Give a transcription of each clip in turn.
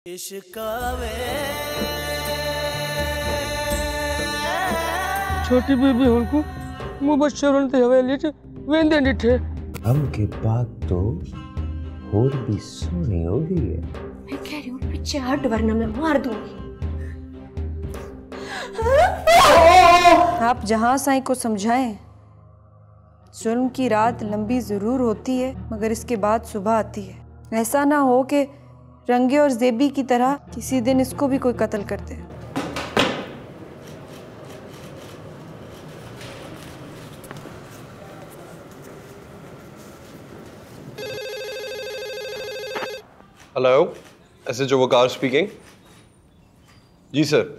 छोटी बीबी उनको मुबशरन ते हवेली च वेंदे निठे हम के बाद तो और भी सोनी हो गई है। मैं कह रही हूँ पीछे हट वरना मैं मार दूंगी। आप जहां साईं को समझाएं, जुल्म की रात लंबी जरूर होती है मगर इसके बाद सुबह आती है। ऐसा ना हो कि रंगे और जेबी की तरह किसी दिन इसको भी कोई कत्ल कर दे। हेलो, SHO वकार स्पीकिंग। जी सर।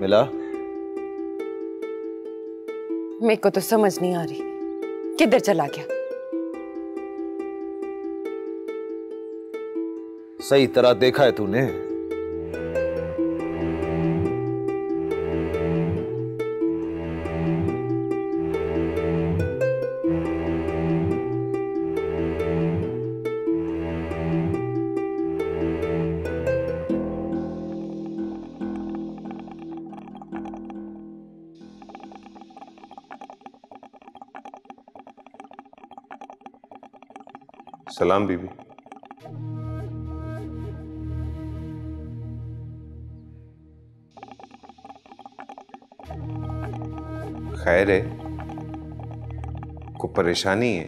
मिला? मेरे को तो समझ नहीं आ रही किधर चला गया। सही तरह देखा है तूने? सलाम बीबी। खैर है? को परेशानी है?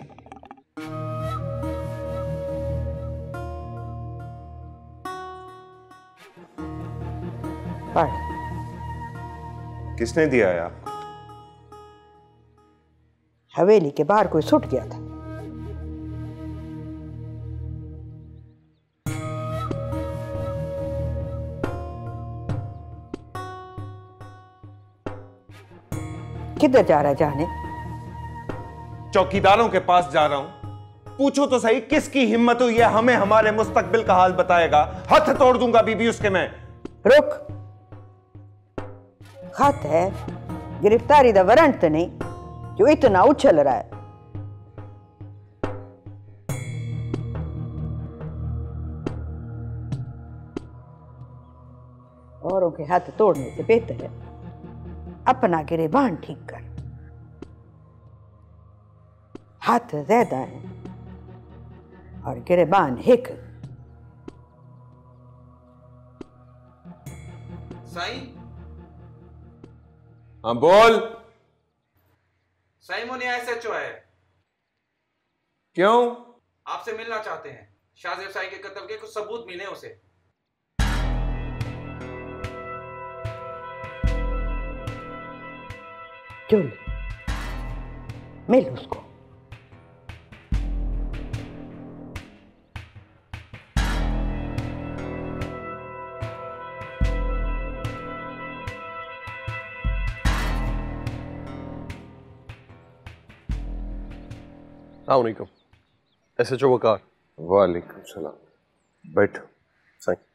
पढ़। किसने दिया है आपको? हवेली के बाहर कोई छूट गया था। किधर जा रहा है जाने? चौकीदारों के पास जा रहा हूं। पूछो तो सही किसकी हिम्मत हुई है हमें हमारे मुस्तकबिल का हाल बताएगा। हाथ तोड़ दूंगा बीबी उसके मैं। रुक। खत है, गिरफ्तारी का वारंट तो नहीं जो इतना उछल रहा है। औरों के हाथ तोड़ने से बेहतर है अपना गिरेबान ठीक कर। हाथ ज्यादा है और गिरेबान हिक। साईं। हाँ बोल। साईं मोने SHO है। क्यों? आपसे मिलना चाहते हैं। शाहजेब साईं के कत्ल के कुछ सबूत मिले उसे। चल मिल उसको। अस्सलामुअलैकुम। SHO वकार। वालेकुम सलाम। बैठो साईं।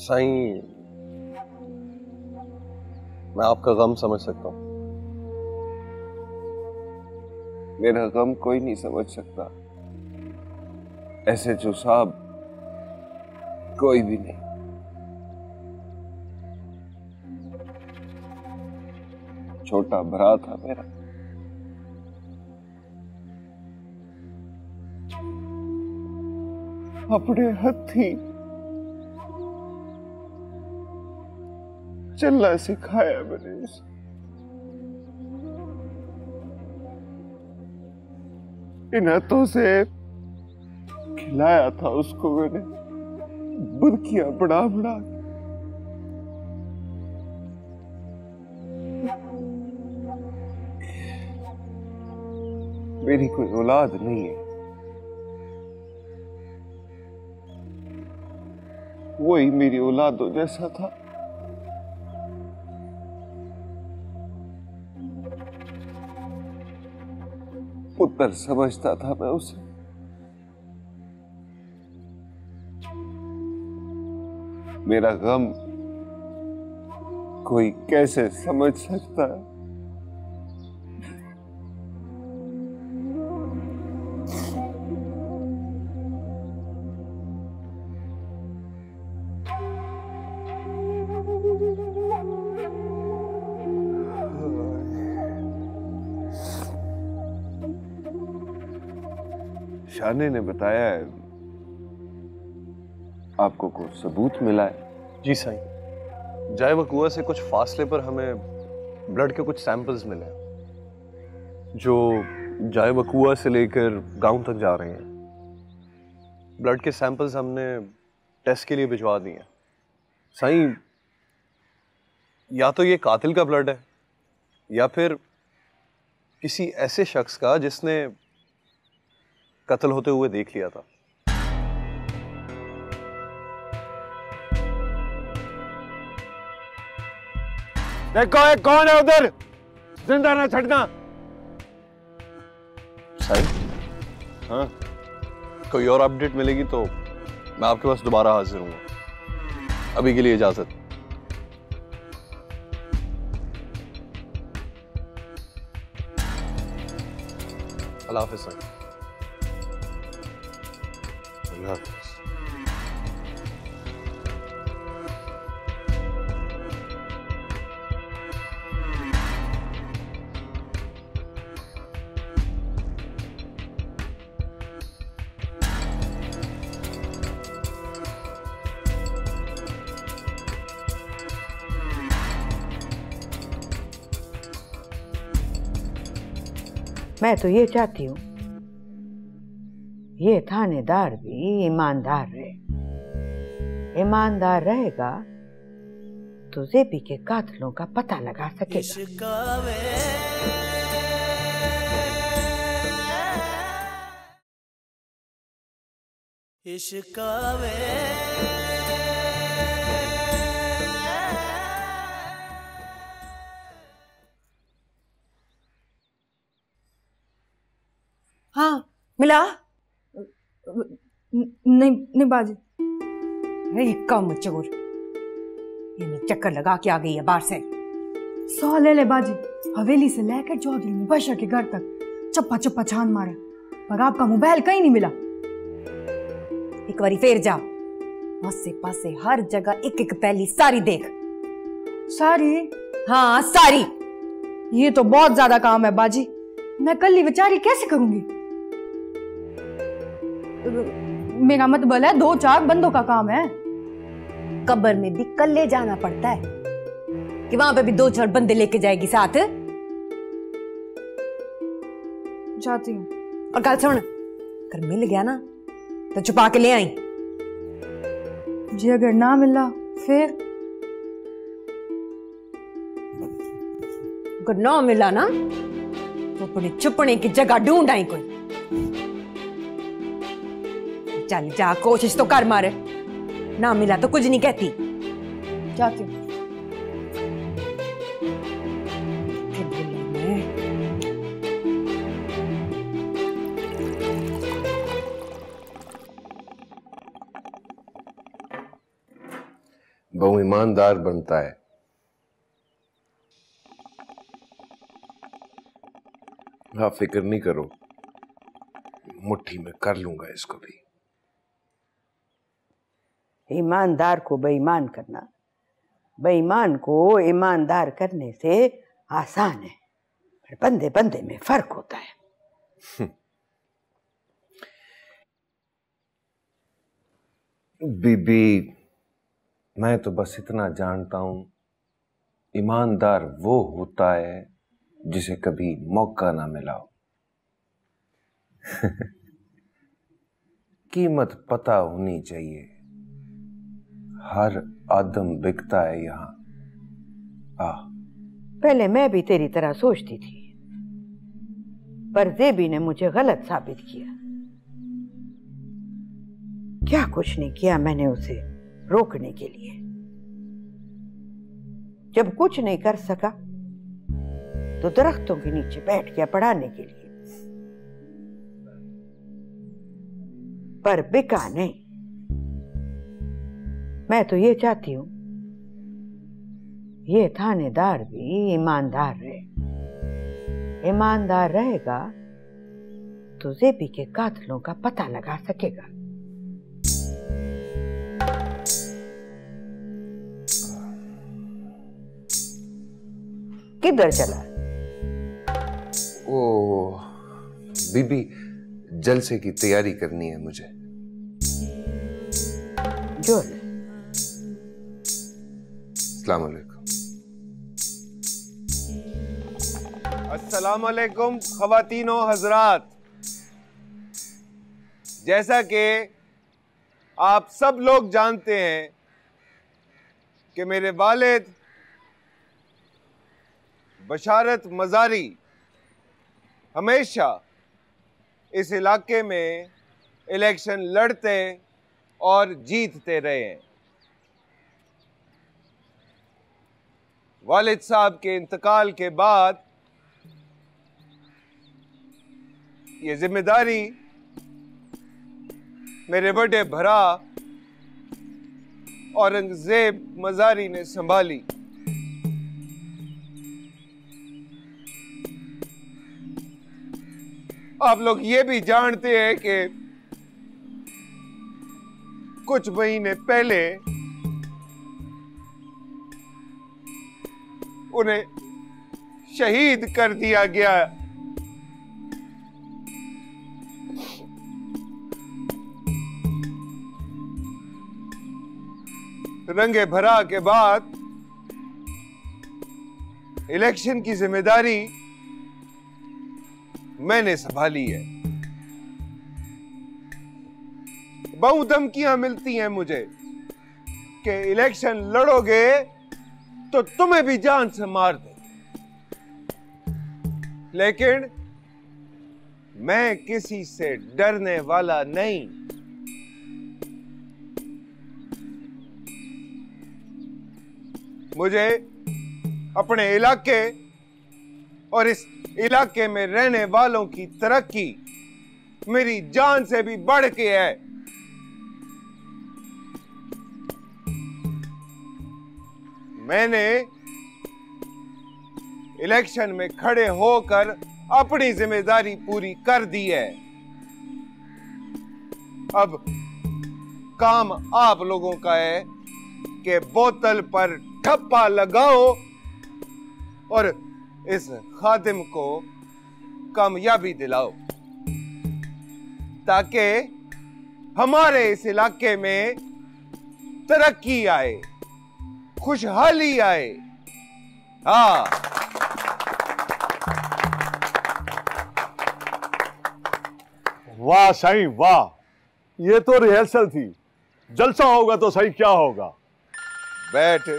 साईं, मैं आपका गम समझ सकता हूँ। मेरा गम कोई नहीं समझ सकता। SHO साहब कोई भी नहीं। छोटा भरा था मेरा। अपने हथी चलना सिखाया मैंने उसे। इन हाथों से खिलाया था उसको मैंने, बुरकियां बड़ा बड़ा। मेरी कोई औलाद नहीं है, वही मेरी औलादों जैसा था। पुत्र समझता था मैं उसे। मेरा गम कोई कैसे समझ सकता है? शाने ने बताया है आपको कुछ सबूत मिला है। जी साईं, जाए वकुआ से कुछ फासले पर हमें ब्लड के कुछ सैंपल्स मिले हैं जो जाए वकुआ से लेकर गांव तक जा रहे हैं। ब्लड के सैंपल्स हमने टेस्ट के लिए भिजवा दिए हैं। साईं, या तो ये कातिल का ब्लड है या फिर किसी ऐसे शख्स का जिसने कत्ल होते हुए देख लिया था। देखो एक कौन है उधर, जिंदा ना छड़ना। साईं, हाँ, कोई और अपडेट मिलेगी तो मैं आपके पास दोबारा हाजिर हूँ। अभी के लिए इजाजत। अल्लाह हाफिज़ साईं। अल्लाह हाफिज़। मैं तो ये चाहती हूँ ये थानेदार भी ईमानदार रहे। ईमानदार रहेगा तो जेबी के कातिलों का पता लगा सकेगा। हाँ मिला? नहीं बाजी। अरे कम चोर, ये चक्कर लगा के आ गई है बाहर से। 100 ले ले बाजी। हवेली से लेकर चौधरी मुबशर के घर तक चप्पा चप्पा छान मारा, पर आपका मोबाइल कहीं नहीं मिला। एक बारी फिर जा, आसे पासे हर जगह एक एक पहली सारी देख। सारी? हाँ सारी। ये तो बहुत ज्यादा काम है बाजी, मैं कल ही बेचारी कैसे करूंगी? मेरा मतलब है 2-4 बंदों का काम है। कब्र में भी कल ले जाना पड़ता है कि वहां पे भी 2-4 बंदे लेके जाएगी साथ। जाती हूँ। और कल सुन, अगर मिल गया ना तो छुपा के ले आई। जी अगर ना मिला फिर? अगर ना मिला ना तो अपने छुपने की जगह ढूंढ आई कोई। चल जा, कोशिश तो कर मारे। ना मिला तो कुछ नहीं कहती। जाती हूँ। बहु ईमानदार बनता है। आप फिक्र नहीं करो, मुट्ठी में कर लूंगा इसको भी। ईमानदार को बेईमान करना बेईमान को ईमानदार करने से आसान है, पर बंदे बंदे में फर्क होता है। बीबी, मैं तो बस इतना जानता हूं, ईमानदार वो होता है जिसे कभी मौका ना मिला हो। कीमत पता होनी चाहिए। हर आदम बिकता है यहाँ। पहले मैं भी तेरी तरह सोचती थी, पर ज़ेबी ने मुझे गलत साबित किया। क्या कुछ नहीं किया मैंने उसे रोकने के लिए। जब कुछ नहीं कर सका तो दरख्तों के नीचे बैठ गया पढ़ाने के लिए, पर बिका नहीं। मैं तो ये चाहती हूं ये थानेदार भी ईमानदार रहे। ईमानदार रहेगा तो ज़ेबी के कातिलों का पता लगा सकेगा। किधर चला? ओ बीबी, जलसे की तैयारी करनी है मुझे। जो अस्सलाम वालेकुम। अस्सलाम वालेकुम ख़वातीनो हज़रात। जैसा कि आप सब लोग जानते हैं कि मेरे वालिद बशारत मज़ारी हमेशा इस इलाके में इलेक्शन लड़ते और जीतते रहे हैं। वालिद साहब के इंतकाल के बाद ये जिम्मेदारी मेरे बड़े भरा औरंगजेब मज़ारी ने संभाली। आप लोग ये भी जानते हैं कि कुछ महीने पहले उन्हें शहीद कर दिया गया। रंगे भरा के बाद इलेक्शन की जिम्मेदारी मैंने संभाली है। बहुत धमकियां मिलती हैं मुझे कि इलेक्शन लड़ोगे तो तुम्हें भी जान से मार दे, लेकिन मैं किसी से डरने वाला नहीं। मुझे अपने इलाके और इस इलाके में रहने वालों की तरक्की मेरी जान से भी बढ़ के है। मैंने इलेक्शन में खड़े होकर अपनी जिम्मेदारी पूरी कर दी है। अब काम आप लोगों का है कि बोतल पर ठप्पा लगाओ और इस खादिम को कामयाबी दिलाओ, ताकि हमारे इस इलाके में तरक्की आए, खुशहाली आए। हाँ, वाह साईं वाह, ये तो रिहर्सल थी। जलसा होगा तो सही क्या होगा। बैठ।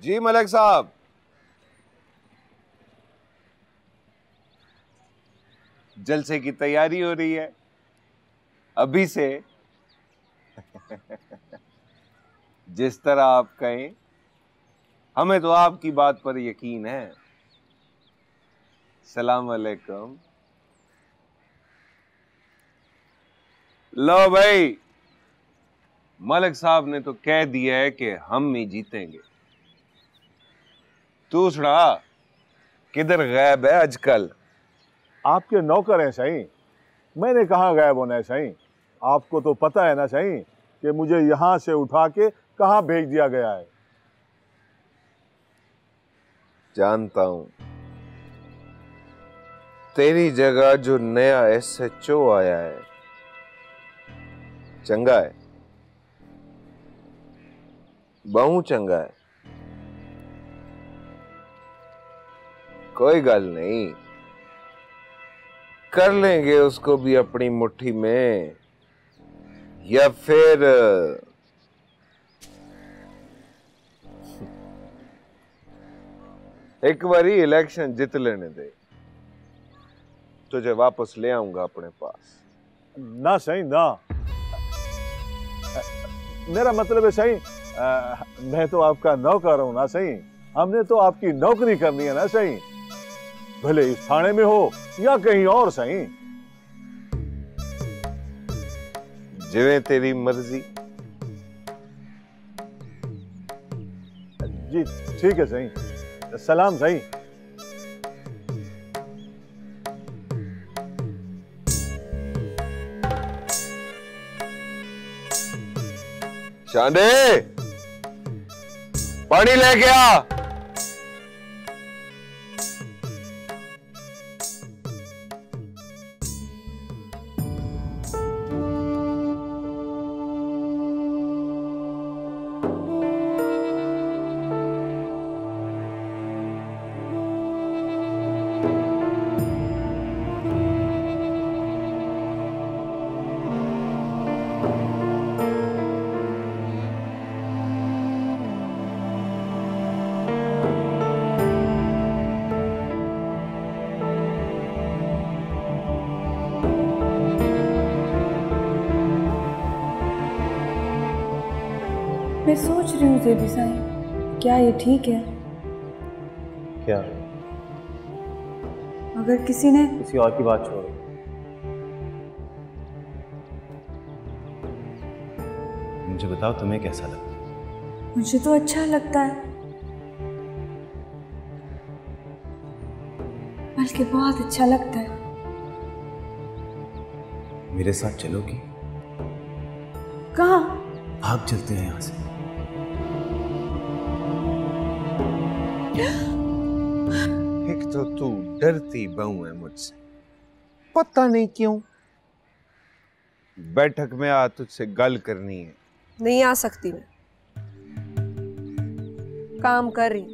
जी मलिक साहब, जलसे की तैयारी हो रही है अभी से। जिस तरह आप कहें, हमें तो आपकी बात पर यकीन है। सलाम अलैकुम। लो भाई, मलिक साहब ने तो कह दिया है कि हम ही जीतेंगे। तू सुना, किधर गायब है आजकल? आपके नौकर हैं साईं, मैंने कहाँ गायब होना है साईं। आपको तो पता है ना साईं कि मुझे यहाँ से उठा के कहाँ भेज दिया गया है। जानता हूं, तेरी जगह जो नया SHO आया है चंगा है, बहु चंगा है। कोई गल नहीं, कर लेंगे उसको भी अपनी मुट्ठी में, या फिर एक बारी इलेक्शन जीत लेने दे, तुझे वापस ले आऊंगा अपने पास। ना सही ना, मेरा मतलब है सही, मैं तो आपका नौकर हूं ना सही, हमने तो आपकी नौकरी करनी है ना सही, भले इस थाने में हो या कहीं और सही। जिवें तेरी मर्जी। जी ठीक है सही, सलाम सही। शांडे, पानी लेके आ। मैं सोच रही हूँ ज़ेबी साईं, क्या ये ठीक है? क्या? अगर किसी ने किसी और की बात छोड़ो, मुझे बताओ तुम्हें कैसा लगता? मुझे तो अच्छा लगता है, बल्कि बहुत अच्छा लगता है। मेरे साथ चलोगी? कहाँ? भाग चलते हैं यहाँ से। एक तो तू डरती बहू है मुझसे, पता नहीं क्यों। बैठक में आ, तुझसे गल करनी है। नहीं आ सकती मैं, काम कर रही।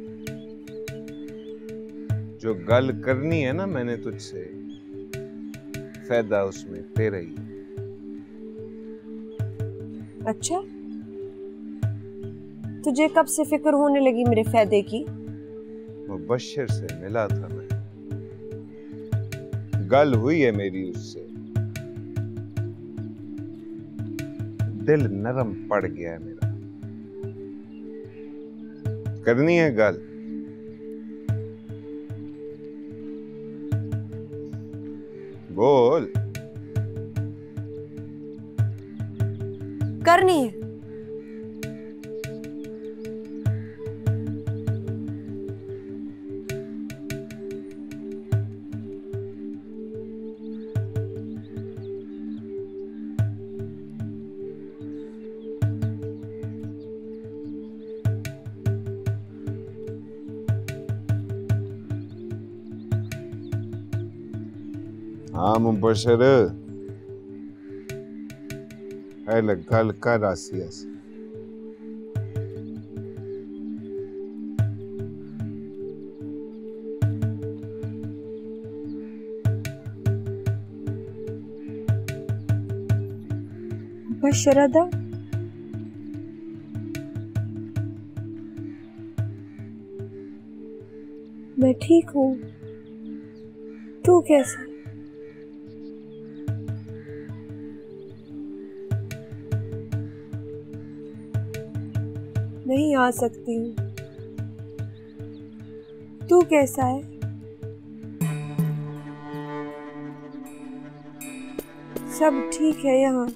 जो गल करनी है ना मैंने तुझसे, फायदा उसमें तेरा ही। अच्छा, तुझे कब से फिक्र होने लगी मेरे फायदे की? मुबश्शिर से मिला था मैं, गल हुई है मेरी उससे, दिल नरम पड़ गया है मेरा। करनी है गल? बोल। करनी है। हाँ मुबश्शिर, गल कर आसिया से। मुबश्शिरा, मैं ठीक हूँ, तू कैसा? नहीं आ सकती हूँ, तू कैसा है? सब ठीक है यहाँ?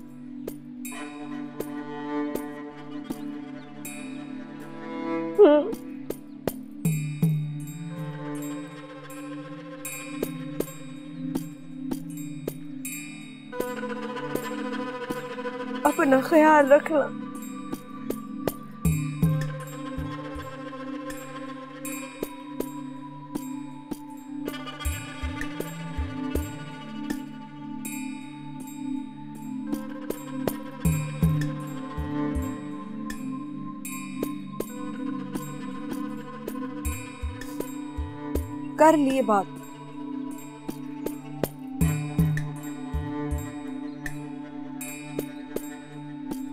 अपना ख्याल रखना। कर लिए बात।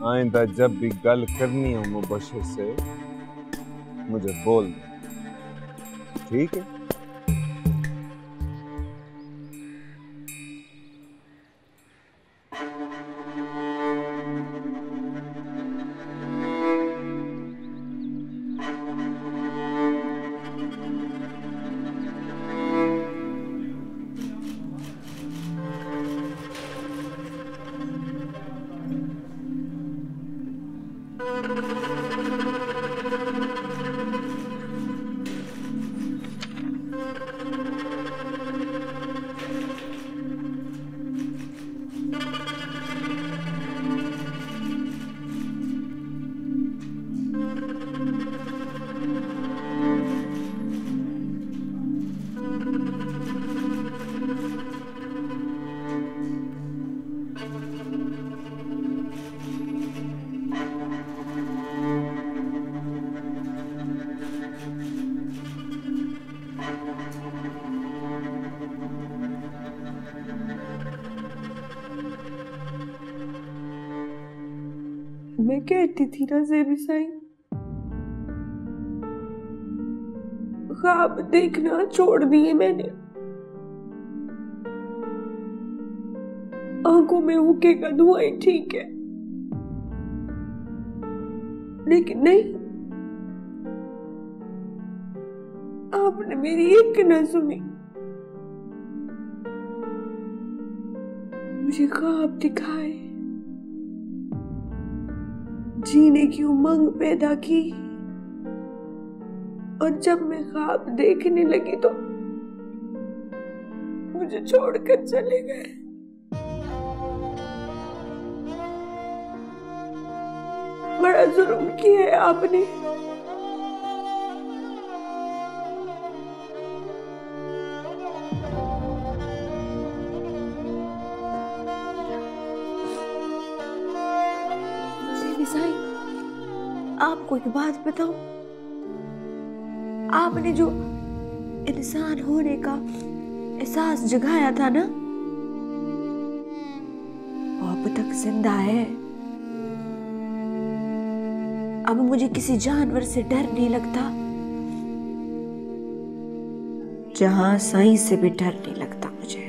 आइंदा जब भी गल करनी हो मुबश्शिर से मुझे बोल दे, ठीक है। मैं कहती थी ना ज़ेबी साई, ख्वाब देखना छोड़ दिए मैंने। आंखों में हुक्के का धुआं ही ठीक है, लेकिन नहीं, आपने मेरी एक न सुनी। मुझे ख्वाब दिखाए, जीने की उमंग पैदा की, और जब मैं ख्वाब देखने लगी तो मुझे छोड़कर चले गए। बड़ा जुल्म किया है आपने। साई, आपको एक बात बताऊं, आपने जो इंसान होने का एहसास जगाया था ना, वो अब तक जिंदा है। अब मुझे किसी जानवर से डर नहीं लगता, जहां साई से भी डर नहीं लगता मुझे।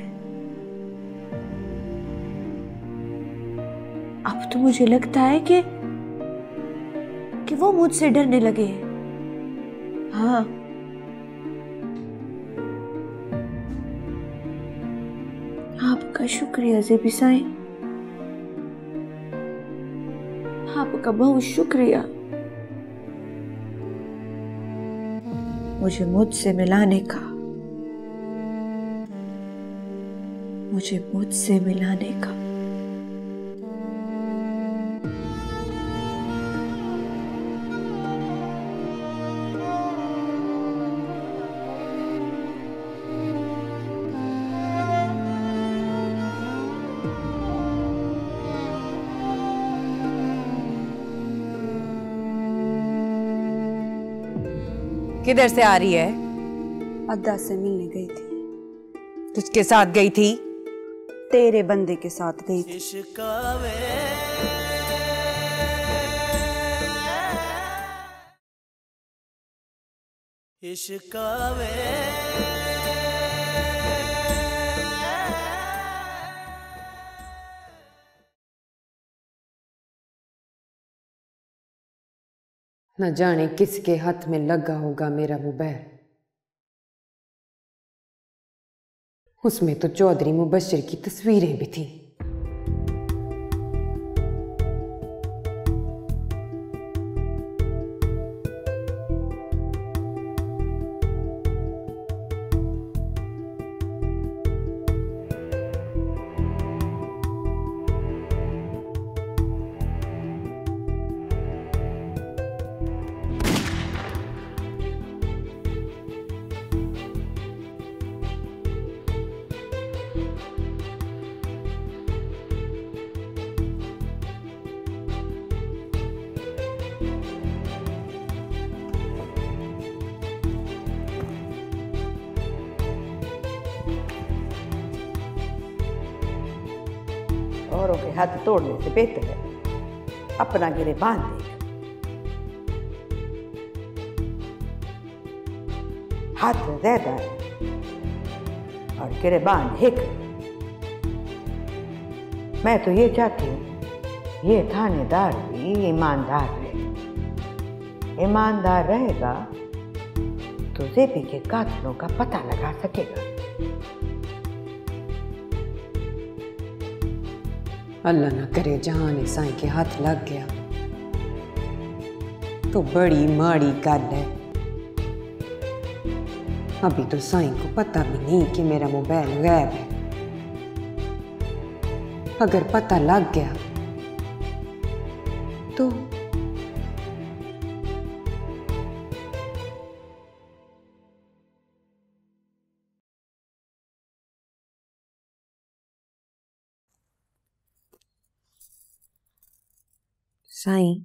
अब तो मुझे लगता है कि वो मुझसे डरने लगे। हाँ, आपका शुक्रिया ज़ेबी साई, आपका बहुत शुक्रिया मुझे मुझसे मिलाने का, मुझे मुझसे मिलाने का। किधर से आ रही है? अद्दा से मिलने गई थी। तुझके साथ गई थी? तेरे बंदे के साथ गई थी। न जाने किसके हाथ में लगा होगा मेरा मोबाइल। उसमें तो चौधरी मुबश्शिर की तस्वीरें भी थी। औरों के हाथ तोड़ने से बेहतर है अपना गिरे बांध दे। हाथ ज्यादा है और गिरबान हिक। मैं तो ये चाहती हूँ ये थानेदार भी ईमानदार रहे। ईमानदार रहेगा तो जेबी के कातिलों का पता लगा सकेगा। अल्लाह ना करे जहां ने साईं के हाथ लग गया तो बड़ी माड़ी गल है। अभी तो साईं को पता भी नहीं कि मेरा मोबाइल गायब है। अगर पता लग गया तो साईं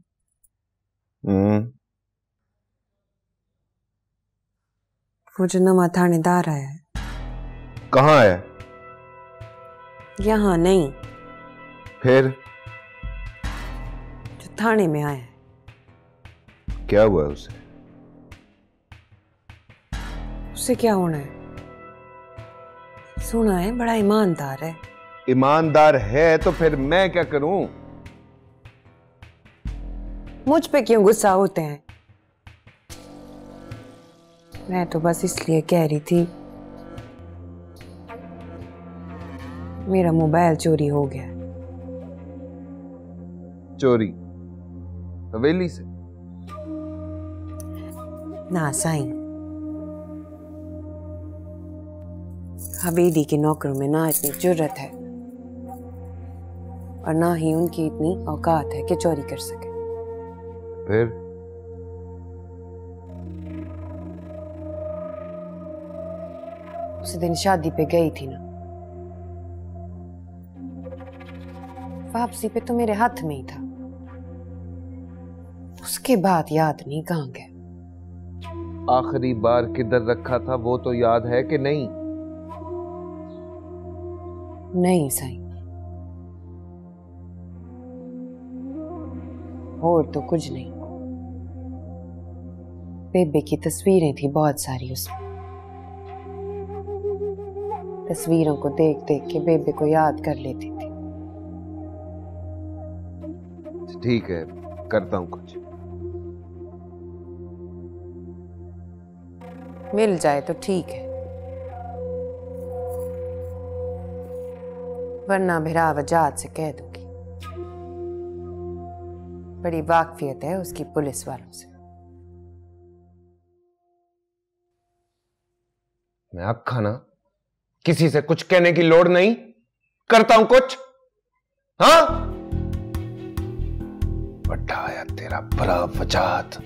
वो जो नवा थानेदार आया है। कहाँ है? यहाँ नहीं, फिर जो थाने में आया है। क्या हुआ है उसे? उससे क्या होना है? सुना है बड़ा ईमानदार है। ईमानदार है तो फिर मैं क्या करूं? मुझ पे क्यों गुस्सा होते हैं? मैं तो बस इसलिए कह रही थी मेरा मोबाइल चोरी हो गया। चोरी हवेली से? ना साईं, हवेली के नौकरों में ना इतनी जुर्रत है और ना ही उनकी इतनी औकात है कि चोरी कर सके। फिर उस दिन शादी पे गई थी ना, वापसी पे तो मेरे हाथ में ही था। उसके बाद याद नहीं कहाँ गया। आखिरी बार किधर रखा था वो तो याद है कि नहीं? नहीं साईं, और तो कुछ नहीं। बेबे की तस्वीरें थी बहुत सारी उसमें। तस्वीरों को देख देख के बेबे को याद कर लेती थी। ठीक है, करता हूं कुछ। मिल जाए तो ठीक है, वरना भिरा वजात से कह दूंगी। बड़ी वाकफियत है उसकी पुलिस वालों से। मैं अक्खा ना, किसी से कुछ कहने की लोड़ नहीं। करता हूं कुछ। हाँ, बड़ा आया तेरा भरा वजात।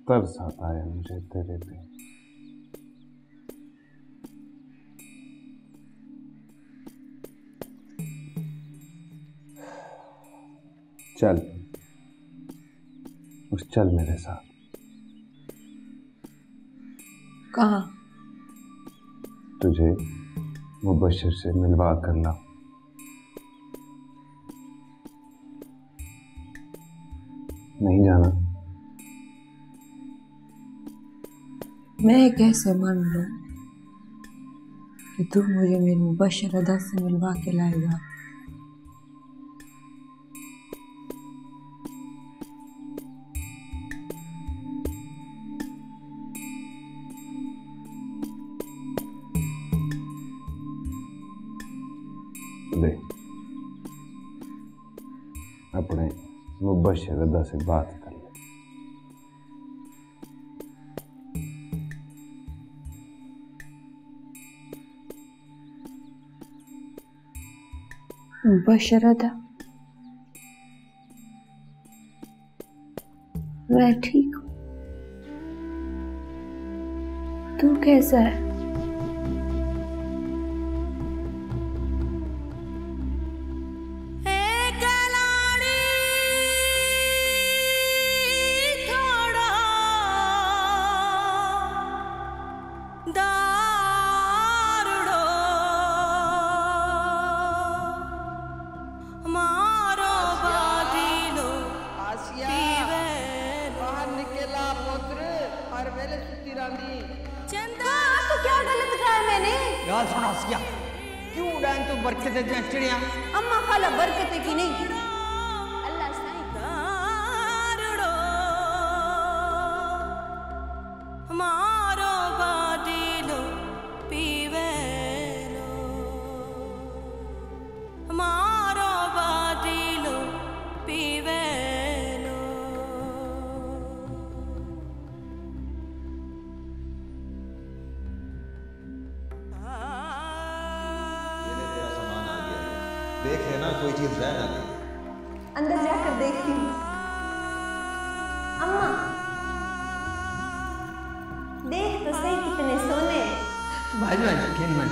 तरस आता है मुझे तेरे पे। चल, चल मेरे साथ। कहाँ? तुझे मुबश्शिर से मिलवा कर ला। नहीं जाना? मैं कैसे मान लूं कि तू मुझे मेरे मुबश्शिर अदा से मिलवा के लाएगा? ले अपने मुबश्शिर अदा से बात कर ले। मुबश्शिर अदा, मैं ठीक हूँ। तू कैसा है? चिड़िया अम्मा खाला बरकत की नहीं अल्लाह साईं हमारो बादिलो पीवेलो हमारो बादिलो पीवेलो देख लेना कोई चीज रह ना गई। अंदर जाकर देखती हूँ। अम्मा देख तो सही कितने सोने। भाई खेल मन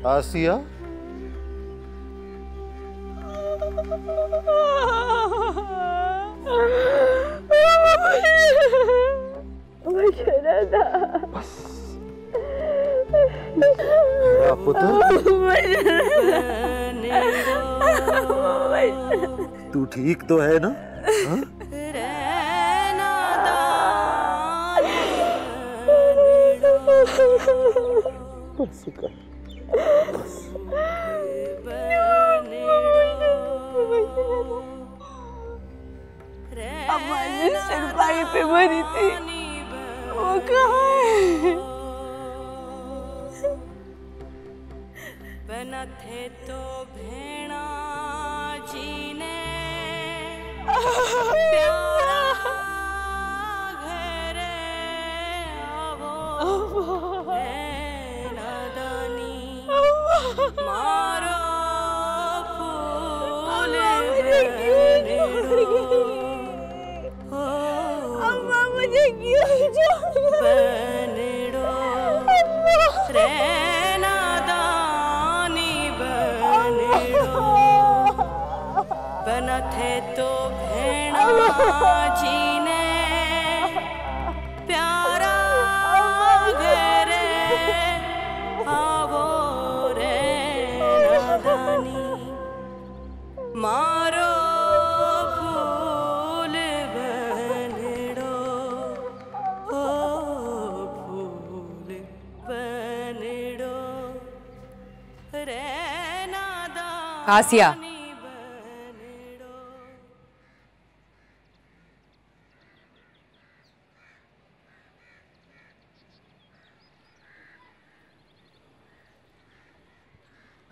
आसिया तू ठीक तो है ना? हाँ? अम्मा जी सरपाई पे मरी थी, वो कहाँ है? बना थे तो भेड़ा जी ने प्यारा घेरे आवो नादानी मारो फूल अम्मा मुझे क्यों छोड़ बनड़ो रे नादानी बनड़ो बना थे तो भेड़ा जी ने प्यारा घेरे आवो रे नादानी मारो फूल बनड़ो ओ फूल बनड़ो रे नादानी आसिया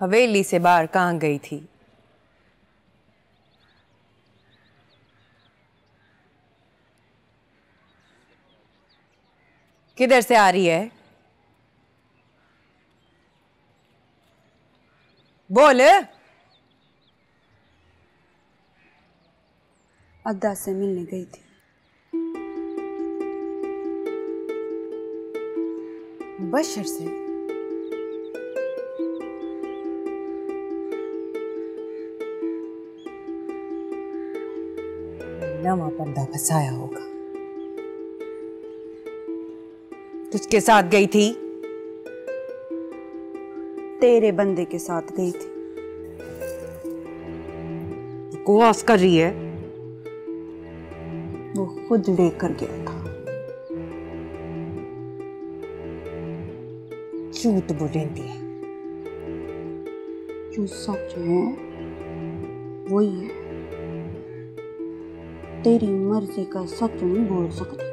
हवेली से बाहर कहाँ गई थी? किधर से आ रही है? बोल। अद्दा से मिलने गई थी। मुबश्शिर से? नवा पर्दा फसाया होगा। तुझके साथ गई थी? तेरे बंदे के साथ गई थी। बकवास कर रही है। वो खुद लेकर गया था। झूठ बोलेंदी है। जो सच है वही है। तेरी मर्जी का सच नहीं बोल सकती।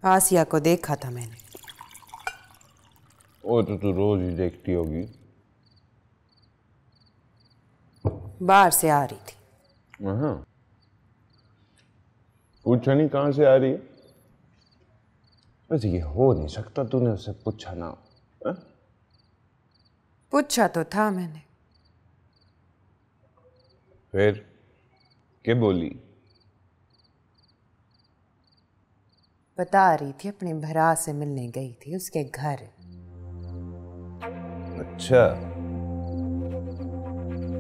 आसिया को देखा था मैंने। वो तो तू रोज ही देखती होगी। बाहर से आ रही थी। हाँ, पूछा नहीं कहाँ से आ रही है? वैसे ये हो नहीं सकता तूने उससे पूछा ना हो। पूछा तो था मैंने। फिर क्या बोली? बता रही थी अपने भरा से मिलने गई थी उसके घर। अच्छा,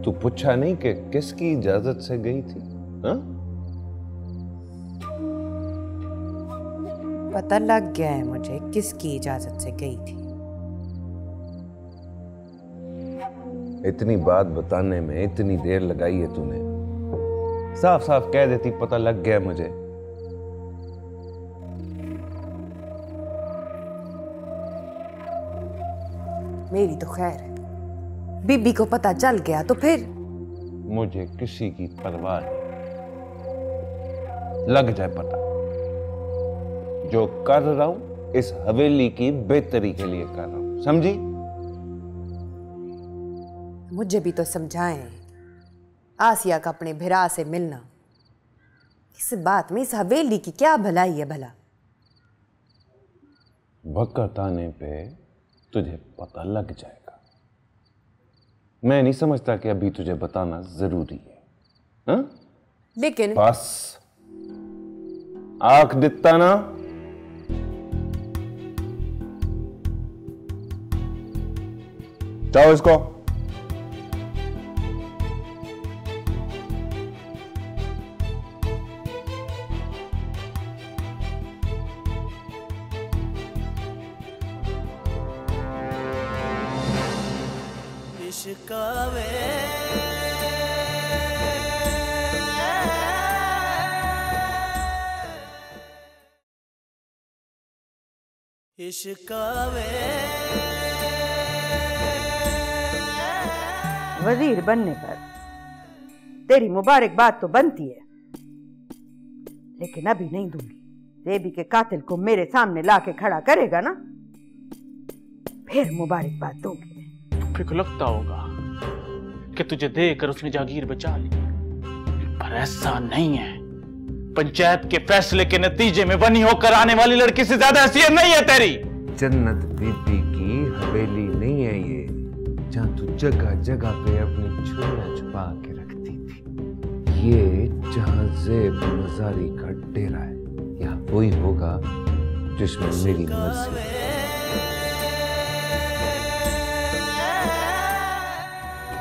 तू पूछा नहीं कि किसकी इजाजत से गई थी? हाँ? पता लग गया है मुझे किसकी इजाजत से गई थी। इतनी बात बताने में इतनी देर लगाई है तूने। साफ साफ कह देती पता लग गया मुझे। मेरी तो खैर है, बीबी को पता चल गया तो फिर मुझे किसी की परवाह नहीं, लग जाए पता। जो कर रहा हूं इस हवेली की बेहतरी के लिए कर रहा हूं, समझी? मुझे भी तो समझाएं। आसिया का अपने भिरा से मिलना, इस बात में इस हवेली की क्या भलाई है भला? वक्त आने पे तुझे पता लग जाएगा। मैं नहीं समझता कि अभी तुझे बताना जरूरी है। हा? लेकिन बस आंख दिखता ना, चाहो इसको। वजीर बनने पर तेरी मुबारकबाद तो बनती है, लेकिन अभी नहीं दूंगी। जेबी के कातिल को मेरे सामने लाके खड़ा करेगा ना, फिर मुबारकबाद दूंगी। फिर को लगता होगा कि तुझे देखकर उसने जागीर बचा ली, पर ऐसा नहीं है। पंचायत के फैसले के नतीजे में बनी होकर आने वाली लड़की से ज्यादा हैसियत नहीं है तेरी। जन्नत बीबी की हवेली नहीं है ये, जहां तू जगह जगह पे अपनी छुरियां छुपा के रखती थी। ये जहां ज़ेब मज़ारी का डेरा है, यहाँ वही होगा जिसमें मेरी मर्जी है।